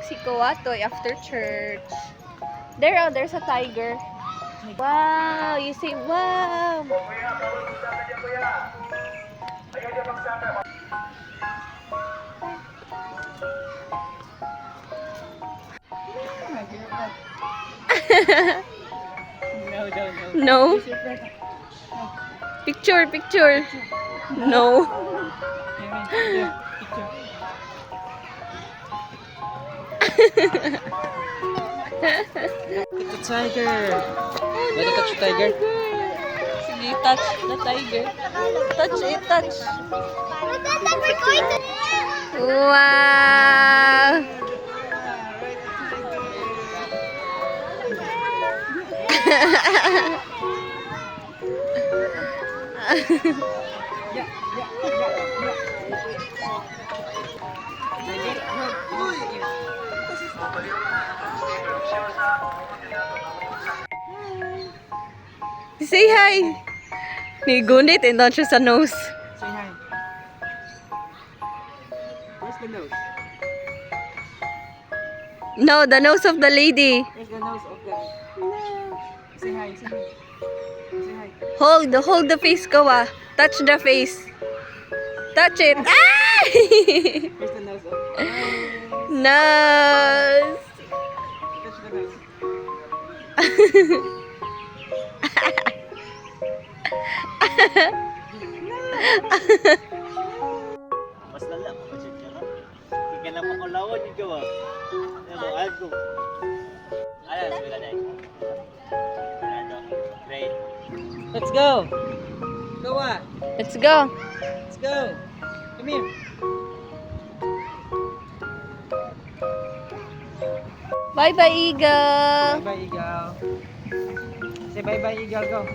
si Kawatoy after church. There, oh, there's a tiger. Wow, you say wow. No. Picture, picture. No. The tiger. Wanna touch the tiger? Sige, touch the tiger. Touch it, touch. Wow. Say hi. Nigunit and don't sa nose. Say hi. Where's the nose? No, the nose of the lady. Where's the nose of the... Say hi, say hi. Say hi. Hold the face, Kawa. Touch the face. Touch it. Ah! Where's the nose of... Nose. Touch the nose. Mas lala mo kasi kaya. Hindi na makulawan yung gawa. Ano, algo. Ayan, wala na ito. Great. Let's go. Go on. Let's go. Let's go. Come here. Bye-bye, eagle. Bye-bye, eagle. Say bye-bye, eagle. Go.